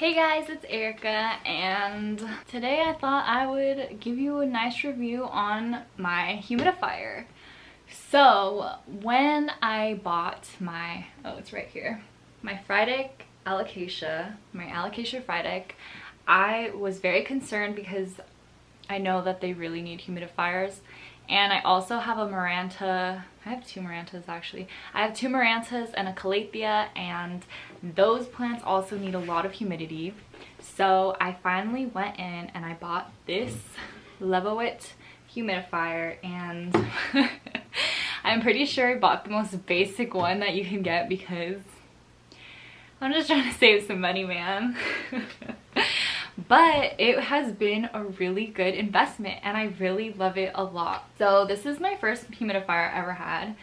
Hey guys, it's Erica, and today I thought I would give you a nice review on my humidifier. So when I bought my, it's right here, my Friedek Alocasia, Friedek, I was very concerned because I know that they really need humidifiers. And I also have a Maranta. I have two Marantas actually. I have two Marantas and a Calathea, and those plants also need a lot of humidity. So I finally went in and I bought this Levoit humidifier, and I'm pretty sure I bought the most basic one that you can get because I'm just trying to save some money, man. But it has been a really good investment and I really love it a lot. So this is my first humidifier I ever had,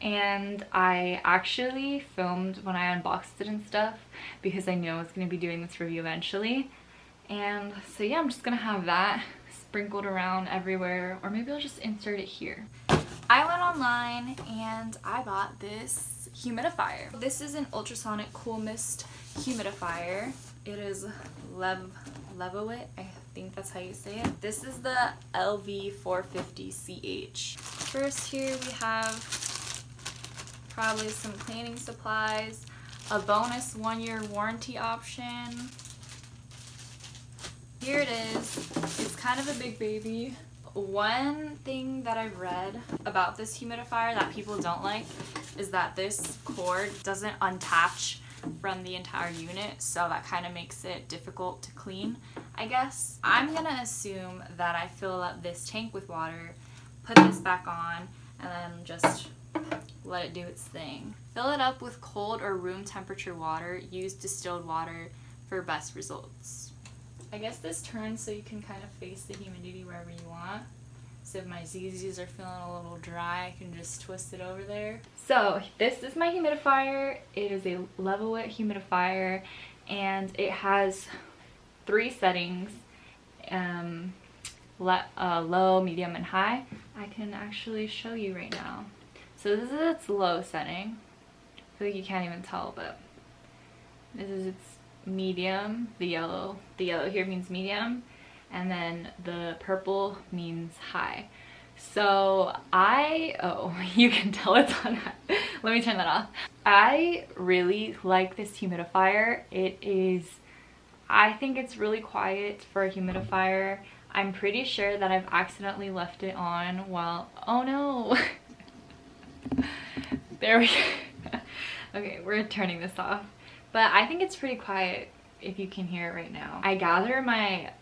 and I actually filmed when I unboxed it and stuff because I knew I was going to be doing this review eventually. And so yeah, I'm just gonna have that sprinkled around everywhere, or maybe I'll just insert it here. I went online and I bought this humidifier. This is an ultrasonic cool mist humidifier. It is Levoit, I think that's how you say it. This is the LV450CH. First here we have probably some cleaning supplies, a bonus 1-year warranty option. Here it is. It's kind of a big baby. One thing that I've read about this humidifier that people don't like is that this cord doesn't attach from the entire unit, so that kind of makes it difficult to clean, I guess. I'm gonna assume that I fill up this tank with water, put this back on, and then just let it do its thing. Fill it up with cold or room temperature water. Use distilled water for best results. I guess this turns so you can kind of face the humidity wherever you want. So if my ZZs are feeling a little dry, I can just twist it over there. So this is my humidifier. It is a Levoit humidifier, and it has 3 settings, low, medium, and high. I can actually show you right now. So this is its low setting. I feel like you can't even tell, but this is its medium. The yellow here means medium, and then the purple means high. So you can tell it's on high. Let me turn that off. I really like this humidifier. I think it's really quiet for a humidifier. I'm pretty sure that I've accidentally left it on while, oh no. There we go. Okay, we're turning this off. But I think it's pretty quiet if you can hear it right now. I gather my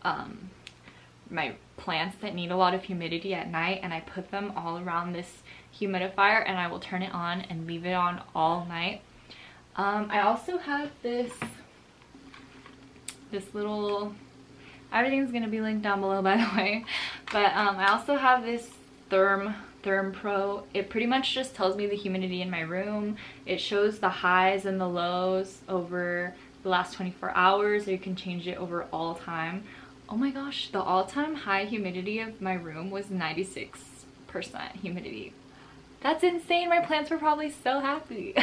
my plants that need a lot of humidity at night, and I put them all around this humidifier, and I will turn it on and leave it on all night. I also have this little, everything's gonna be linked down below by the way, but I also have this Therm Pro. It pretty much just tells me the humidity in my room. It shows the highs and the lows over the last 24 hours, or you can change it over all time. Oh my gosh, the all-time high humidity of my room was 96% humidity. That's insane. My plants were probably so happy.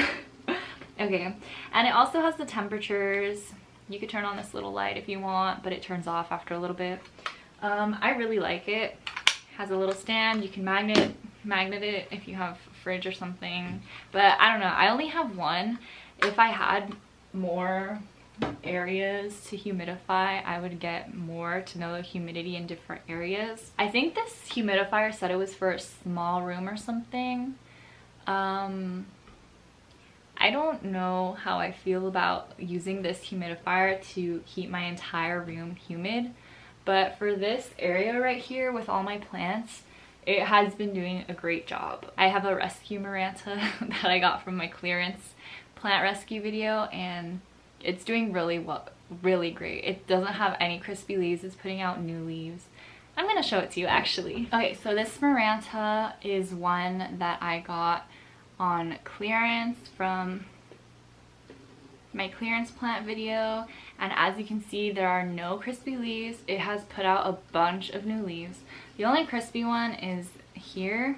Okay, and it also has the temperatures. You could turn on this little light if you want, but it turns off after a little bit. I really like it. Has a little stand. You can magnet it if you have a fridge or something, but I don't know, I only have one. If I had more areas to humidify, I would get more to know the humidity in different areas. I think this humidifier said it was for a small room or something. I don't know how I feel about using this humidifier to keep my entire room humid, but for this area right here with all my plants, it has been doing a great job. I have a rescue Maranta that I got from my clearance plant rescue video, and it's doing really well, really great. It doesn't have any crispy leaves. It's putting out new leaves. I'm gonna show it to you actually. Okay, so this Maranta is one that I got on clearance from my clearance plant video, and as you can see, there are no crispy leaves. It has put out a bunch of new leaves. The only crispy one is here,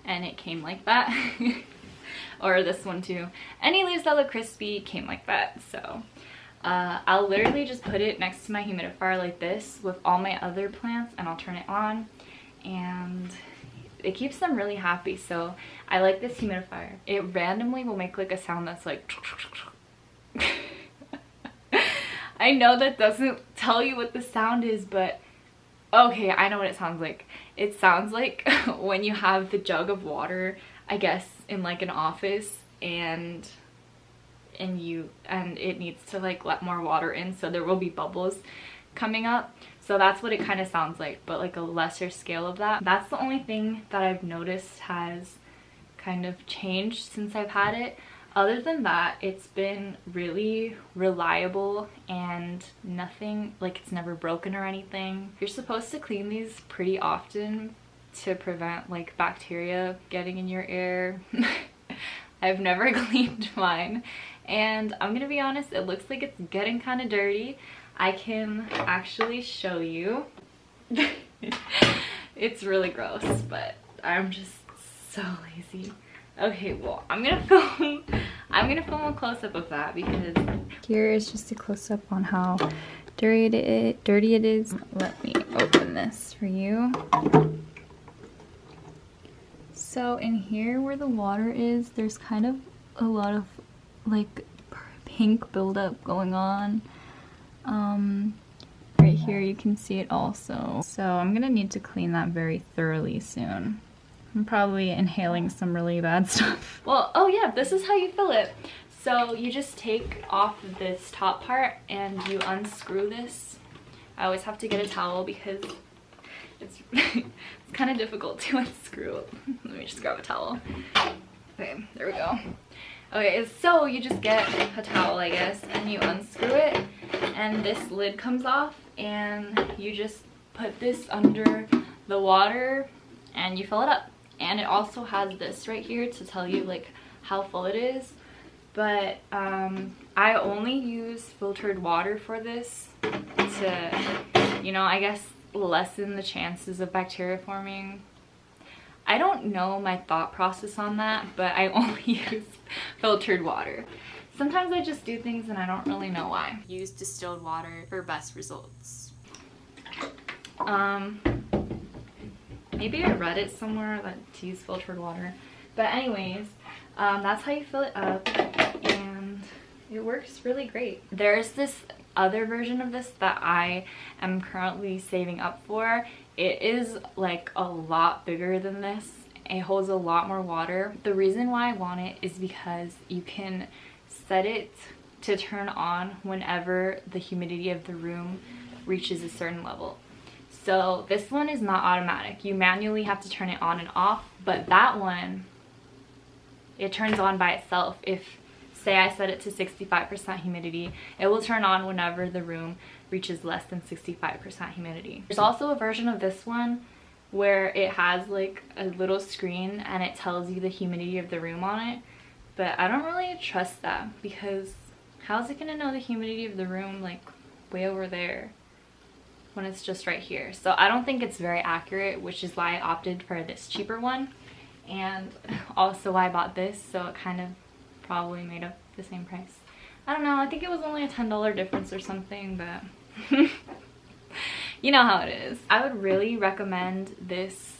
and it came like that. Or this one too. Any leaves that look crispy came like that. So I'll literally just put it next to my humidifier like this with all my other plants, and I'll turn it on, and it keeps them really happy. So I like this humidifier. It randomly will make like a sound that's like I know that doesn't tell you what the sound is, but okay, I know what it sounds like. It sounds like when you have the jug of water, I guess, in like an office, and it needs to like let more water in, so there will be bubbles coming up. So that's what it kind of sounds like, but like a lesser scale of that. That's the only thing that I've noticed has kind of changed since I've had it. Other than that, it's been really reliable, and nothing, like, it's never broken or anything. You're supposed to clean these pretty often to prevent like bacteria getting in your air. I've never cleaned mine, and I'm gonna be honest, it looks like it's getting kind of dirty. I can actually show you. It's really gross, but I'm just so lazy. Okay, well, I'm gonna film a close-up of that, because here is just a close-up on how dirty it is. Let me open this for you. So in here where the water is, there's kind of a lot of like pink buildup going on. Right here you can see it also. So I'm gonna need to clean that very thoroughly soon. I'm probably inhaling some really bad stuff. Well, oh yeah, this is how you fill it. So you just take off this top part and you unscrew this. I always have to get a towel because it's kind of difficult to unscrew. Let me just grab a towel. Okay, there we go. Okay, so you just get a towel, I guess, and you unscrew it, and this lid comes off, and you just put this under the water and you fill it up. And it also has this right here to tell you like how full it is. But I only use filtered water for this to, you know, I guess lessen the chances of bacteria forming. I don't know my thought process on that, but I only use filtered water. Sometimes I just do things and I don't really know why. Use distilled water for best results. Maybe I read it somewhere that to use filtered water. But anyways, that's how you fill it up, and it works really great. There's this other version of this that I am currently saving up for. It is like a lot bigger than this. It holds a lot more water. The reason why I want it is because you can set it to turn on whenever the humidity of the room reaches a certain level. So this one is not automatic. You manually have to turn it on and off, but that one, it turns on by itself. If, say I set it to 65% humidity, it will turn on whenever the room reaches less than 65% humidity. There's also a version of this one where it has like a little screen and it tells you the humidity of the room on it, but I don't really trust that, because how's it gonna know the humidity of the room like way over there when it's just right here? So I don't think it's very accurate, which is why I opted for this cheaper one, and also why I bought this, so it kind of probably made up the same price. I don't know, I think it was only a $10 difference or something, but you know how it is. I would really recommend this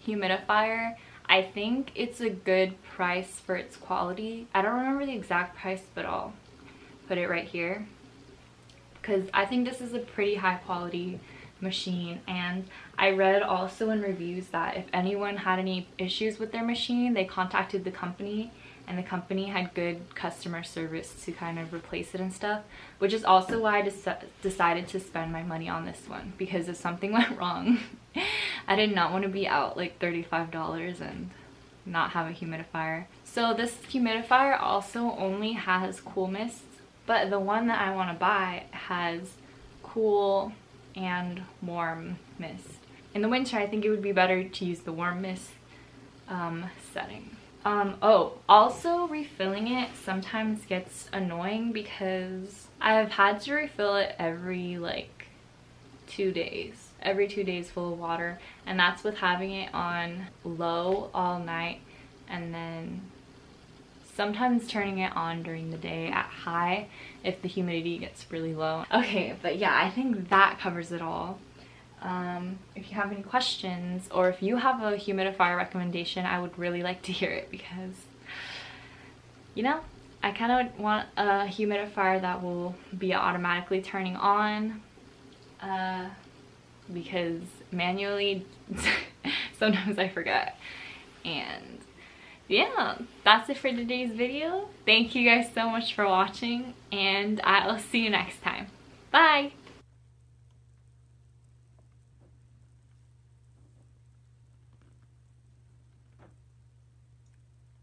humidifier. I think it's a good price for its quality. I don't remember the exact price, but I'll put it right here, because I think this is a pretty high quality machine. And I read also in reviews that if anyone had any issues with their machine, they contacted the company, and the company had good customer service to kind of replace it and stuff, which is also why I decided to spend my money on this one, because if something went wrong, I did not want to be out like $35 and not have a humidifier. So this humidifier also only has cool mist, but the one that I want to buy has cool and warm mist. In the winter, I think it would be better to use the warm mist setting. Oh, also refilling it sometimes gets annoying, because I've had to refill it every like 2 days. Every 2 days full of water, and that's with having it on low all night, and then sometimes turning it on during the day at high if the humidity gets really low. Okay, but yeah, I think that covers it all. If you have any questions, or if you have a humidifier recommendation, I would really like to hear it, because, you know, I kind of want a humidifier that will be automatically turning on, because manually sometimes I forget. And yeah, that's it for today's video. Thank you guys so much for watching, and I'll see you next time. Bye!